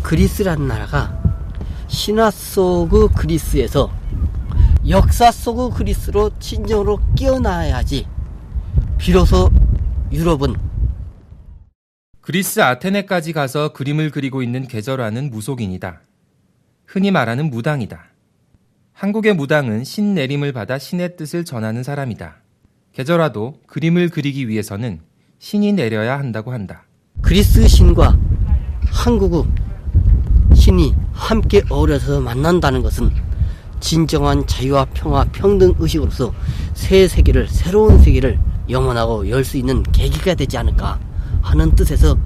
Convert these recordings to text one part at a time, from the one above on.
그리스라는 나라가 신화 속의 그리스에서 역사 속의 그리스로 진정으로 깨어나야지 비로소 유럽은. 그리스 아테네까지 가서 그림을 그리고 있는 계절화는 무속인이다. 흔히 말하는 무당이다. 한국의 무당은 신 내림을 받아 신의 뜻을 전하는 사람이다. 계절화도 그림을 그리기 위해서는 신이 내려야 한다고 한다. 그리스 신과 한국의 신이 함께 어우러서 만난다는 것은 진정한 자유와 평화, 평등 의식으로서 새로운 세계를 영원하고 열 수 있는 계기가 되지 않을까 하는 뜻에서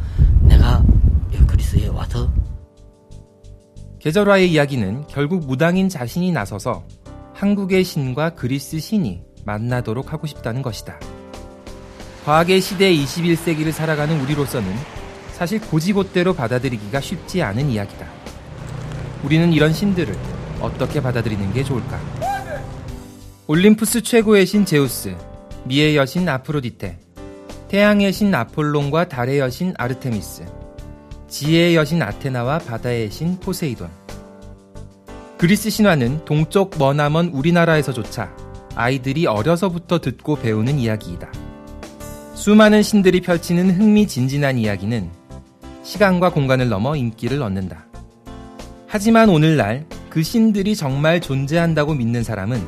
내가 그리스에 와서. 계절화의 이야기는 결국 무당인 자신이 나서서 한국의 신과 그리스 신이 만나도록 하고 싶다는 것이다. 과학의 시대 21세기를 살아가는 우리로서는 사실 고지곳대로 받아들이기가 쉽지 않은 이야기다. 우리는 이런 신들을 어떻게 받아들이는 게 좋을까? 올림푸스 최고의 신 제우스, 미의 여신 아프로디테, 태양의 신 아폴론과 달의 여신 아르테미스, 지혜의 여신 아테나와 바다의 신 포세이돈. 그리스 신화는 동쪽 머나먼 우리나라에서조차 아이들이 어려서부터 듣고 배우는 이야기이다. 수많은 신들이 펼치는 흥미진진한 이야기는 시간과 공간을 넘어 인기를 얻는다. 하지만 오늘날 그 신들이 정말 존재한다고 믿는 사람은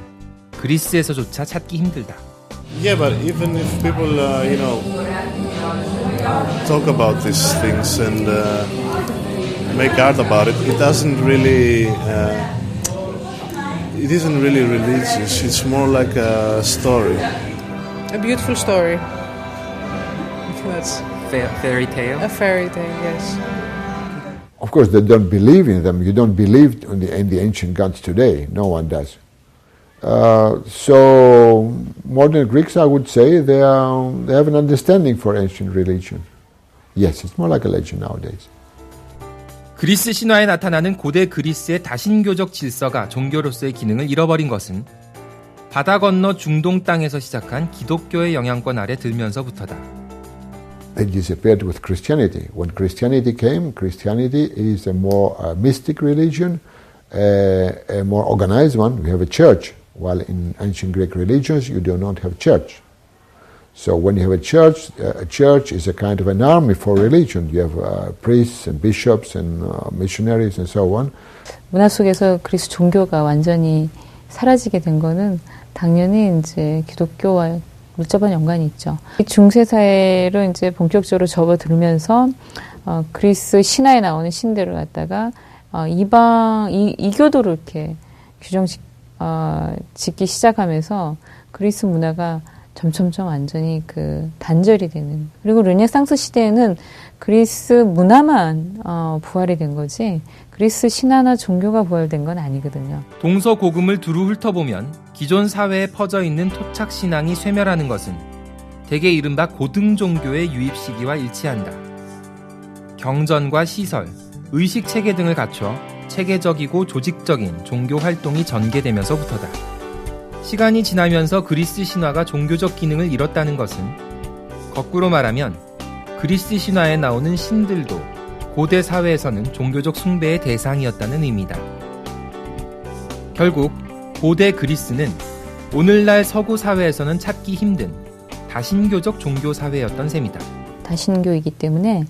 그리스에서조차 찾기 힘들다. Yeah, but even if people, talk about these things and make art about it, it isn't really religious. It's more like a story. A beautiful story. That's fairy tale? A fairy tale, yes. Of course, they don't believe in them. You don't believe in the ancient gods today. No one does. So modern Greeks, I would say, they have an understanding for ancient religion. Yes, it's more like a legend nowadays. 그리스 신화에 나타나는 고대 그리스의 다신교적 질서가 종교로서의 기능을 잃어버린 것은 바다 건너 중동 땅에서 시작한 기독교의 영향권 아래 들면서부터다. It disappeared with Christianity. When Christianity came, Christianity is a more mystic religion, a more organized one. We have a church, while in ancient Greek religions you do not have church. So when you have a church is a kind of an army for religion. You have priests and bishops and missionaries and so on. 문화 속에서 그리스 종교가 완전히 사라지게 된 거는 당연히 이제 기독교와 밀접한 연관이 있죠. 중세 사회로 이제 본격적으로 접어들면서 그리스 신화에 나오는 신들을 갖다가 이교도로 이렇게 짓기 시작하면서 그리스 문화가 점점점 완전히 단절이 되는. 그리고 르네상스 시대에는 그리스 문화만 부활이 된 거지 그리스 신화나 종교가 부활된 건 아니거든요. 동서고금을 두루 훑어보면 기존 사회에 퍼져 있는 토착 신앙이 쇠멸하는 것은 대개 이른바 고등 종교의 유입 시기와 일치한다. 경전과 시설, 의식 체계 등을 갖춰 체계적이고 조직적인 종교 활동이 전개되면서부터다. 시간이 지나면서 그리스 신화가 종교적 기능을 잃었다는 것은 거꾸로 말하면 그리스 신화에 나오는 신들도 고대 사회에서는 종교적 숭배의 대상이었다는 의미다. 결국 고대 그리스는 오늘날 서구 사회에서는 찾기 힘든 다신교적 종교 사회였던 셈이다. 다신교이기 때문에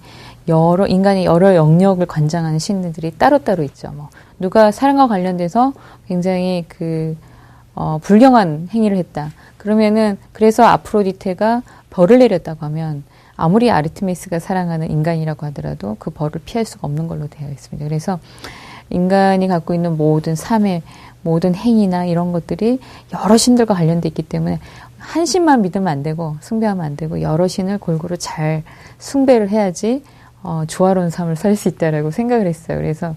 인간의 여러 영역을 관장하는 신들이 따로따로 있죠. 누가 사랑과 관련돼서 굉장히 불경한 행위를 했다. 그래서 아프로디테가 벌을 내렸다고 하면 아무리 아르테미스가 사랑하는 인간이라고 하더라도 그 벌을 피할 수가 없는 걸로 되어 있습니다. 그래서 인간이 갖고 있는 모든 삶의 모든 행위나 이런 것들이 여러 신들과 관련돼 있기 때문에 한 신만 믿으면 안 되고 숭배하면 안 되고 여러 신을 골고루 잘 숭배를 해야지 조화로운 삶을 살 수 있다라고 생각을 했어요. 그래서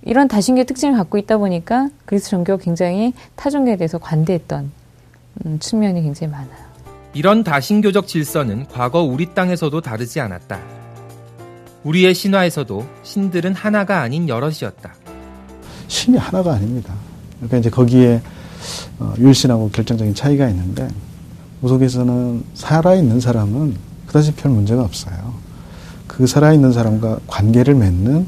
이런 다신교 특징을 갖고 있다 보니까 그리스 종교가 굉장히 타 종교에 대해서 관대했던 측면이 굉장히 많아요. 이런 다신교적 질서는 과거 우리 땅에서도 다르지 않았다. 우리의 신화에서도 신들은 하나가 아닌 여럿이었다. 신이 하나가 아닙니다. 그러니까 이제 거기에 율신하고 결정적인 차이가 있는데 무속에서는 살아있는 사람은 그다지 별 문제가 없어요. 그 살아있는 사람과 관계를 맺는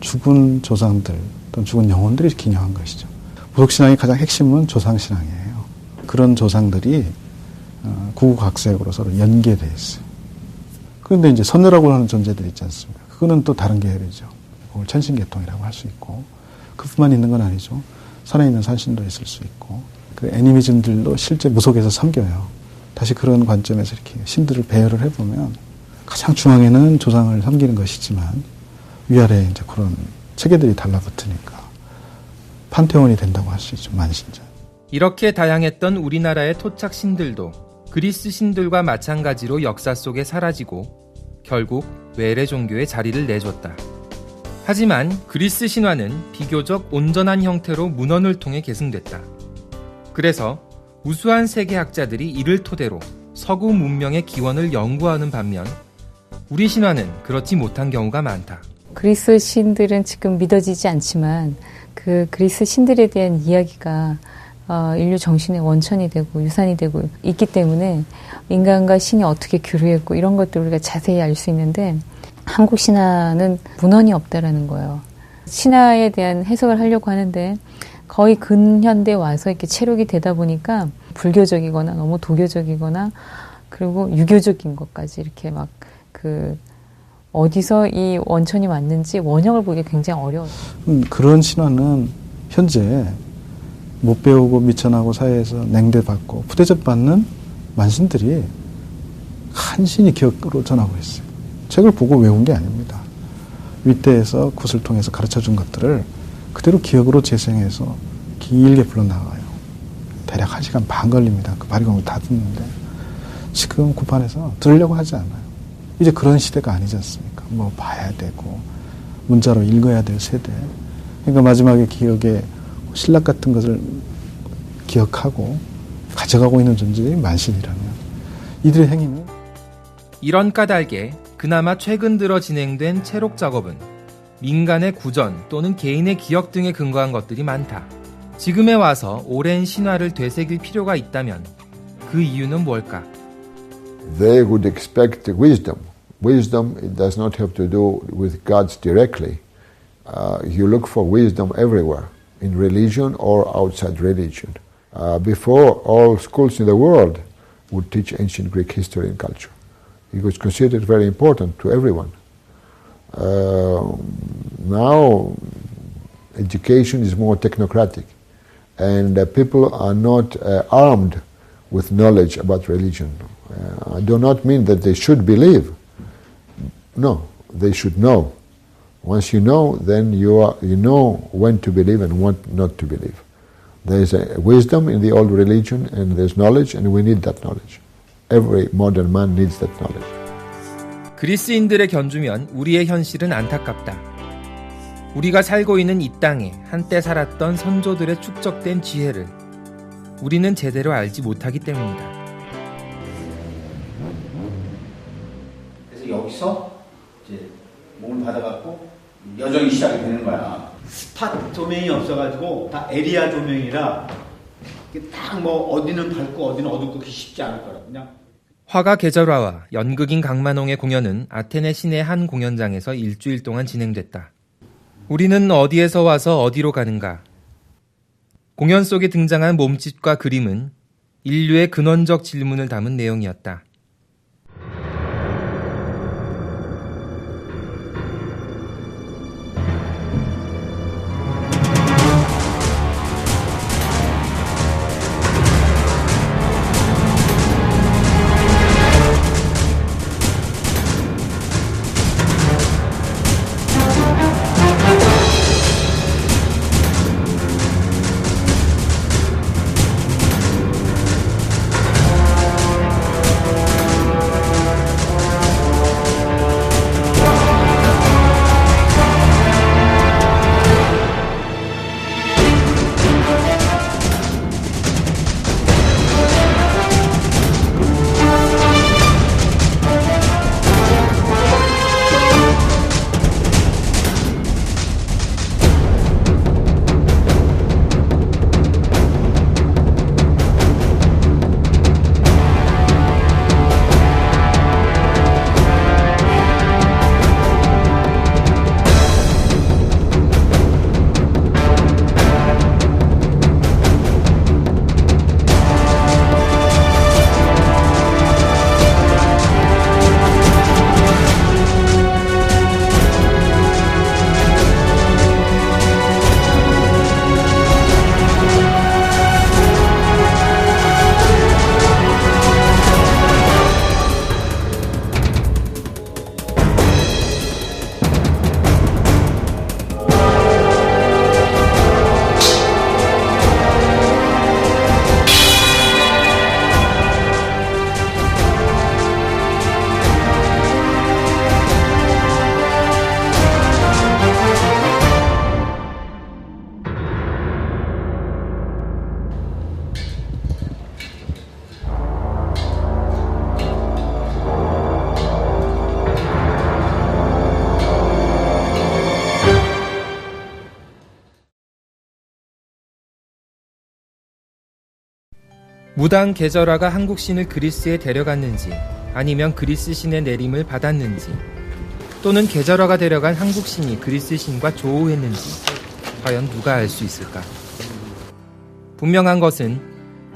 죽은 조상들 또는 죽은 영혼들이 기념한 것이죠. 무속신앙의 가장 핵심은 조상신앙이에요. 그런 조상들이 구구각색으로 서로 연계되어 있어요. 그런데 이제 선녀라고 하는 존재들이 있지 않습니까? 그거는 또 다른 계열이죠. 그걸 천신계통이라고 할 수 있고, 그뿐만 있는 건 아니죠. 살아있는 산신도 있을 수 있고, 그 애니미즘들도 실제 무속에서 섬겨요. 다시 그런 관점에서 이렇게 신들을 배열을 해보면 가장 중앙에는 조상을 섬기는 것이지만 위아래에 이제 그런 체계들이 달라붙으니까 판테온이 된다고 할 수 있죠. 만신전. 이렇게 다양했던 우리나라의 토착 신들도 그리스 신들과 마찬가지로 역사 속에 사라지고 결국 외래 종교의 자리를 내줬다. 하지만 그리스 신화는 비교적 온전한 형태로 문헌을 통해 계승됐다. 그래서 우수한 세계학자들이 이를 토대로 서구 문명의 기원을 연구하는 반면 우리 신화는 그렇지 못한 경우가 많다. 그리스 신들은 지금 믿어지지 않지만 그 그리스 신들에 대한 이야기가 인류 정신의 원천이 되고 유산이 되고 있기 때문에 인간과 신이 어떻게 교류했고 이런 것들을 우리가 자세히 알 수 있는데 한국 신화는 문헌이 없다라는 거예요. 신화에 대한 해석을 하려고 하는데 거의 근현대 와서 이렇게 체록이 되다 보니까 불교적이거나 너무 도교적이거나 그리고 유교적인 것까지 이렇게 막 어디서 이 원천이 왔는지 원형을 보기 굉장히 어려워요. 그런 신화는 현재 못 배우고 미천하고 사회에서 냉대받고 푸대접받는 만신들이 간신히 기억으로 전하고 있어요. 책을 보고 외운 게 아닙니다. 윗대에서 굿을 통해서 가르쳐준 것들을 그대로 기억으로 재생해서 길게 불러나가요. 대략 1시간 반 걸립니다. 그 바리공을 다 듣는데 지금 구판에서 들으려고 하지 않아요. 이제 그런 시대가 아니지 않습니까? 뭐 봐야 되고 문자로 읽어야 될 세대. 그러니까 마지막에 기억에 신락 같은 것을 기억하고 가져가고 있는 존재들이 만신이라면 이들의 행위는 이런 까닭에 그나마 최근 들어 진행된 체록 작업은 민간의 구전 또는 개인의 기억 등에 근거한 것들이 많다. 지금에 와서 오랜 신화를 되새길 필요가 있다면 그 이유는 뭘까? They would expect wisdom. Wisdom, it does not have to do with gods directly. You look for wisdom everywhere, in religion or outside religion. Before, all schools in the world would teach ancient Greek history and culture. It was considered very important to everyone. Now, education is more technocratic, and people are not armed with knowledge about religion. I do not mean that they should believe. No, they should know. Once you know, then you know when to believe and when not to believe. There is a wisdom in the old religion, and there's knowledge, and we need that knowledge. Every modern man needs that knowledge. 그리스인들의 견주면 우리의 현실은 안타깝다. 우리가 살고 있는 이 땅에 한때 살았던 선조들의 축적된 지혜를 우리는 제대로 알지 못하기 때문이다. 그래서 여기서 이제 몸을 받아갖고 여정이 시작이 되는 거야. 스팟 조명이 없어가지고 다 에리아 조명이라 딱 뭐 어디는 밝고 어디는 어둡고 그렇게 쉽지 않을 거라. 그냥 화가 계절화와 연극인 강만홍의 공연은 아테네 시내 한 공연장에서 일주일 동안 진행됐다. 우리는 어디에서 와서 어디로 가는가? 공연 속에 등장한 몸짓과 그림은 인류의 근원적 질문을 담은 내용이었다. 무당 게저라가 한국 신을 그리스에 데려갔는지 아니면 그리스 신의 내림을 받았는지 또는 게저라가 데려간 한국 신이 그리스 신과 조우했는지 과연 누가 알 수 있을까? 분명한 것은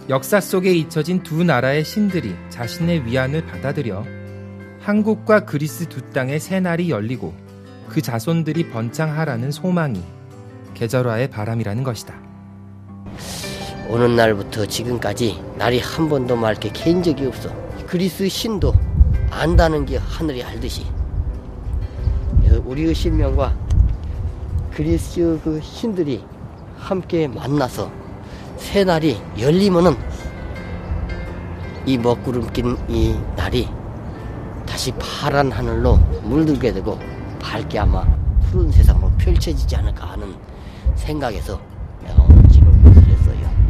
역사 속에 잊혀진 두 나라의 신들이 자신의 위안을 받아들여 한국과 그리스 두 땅의 새 날이 열리고 그 자손들이 번창하라는 소망이 게저라의 바람이라는 것이다. 오는 날부터 지금까지 날이 한 번도 맑게 갠 적이 없어. 그리스 신도 안다는 게 하늘이 알듯이. 그래서 우리의 신명과 그리스 그 신들이 함께 만나서 새 날이 열리면은 이 먹구름 낀 이 날이 다시 파란 하늘로 물들게 되고 밝게 아마 푸른 세상으로 펼쳐지지 않을까 하는 생각에서 내가 오늘 지금 했어요.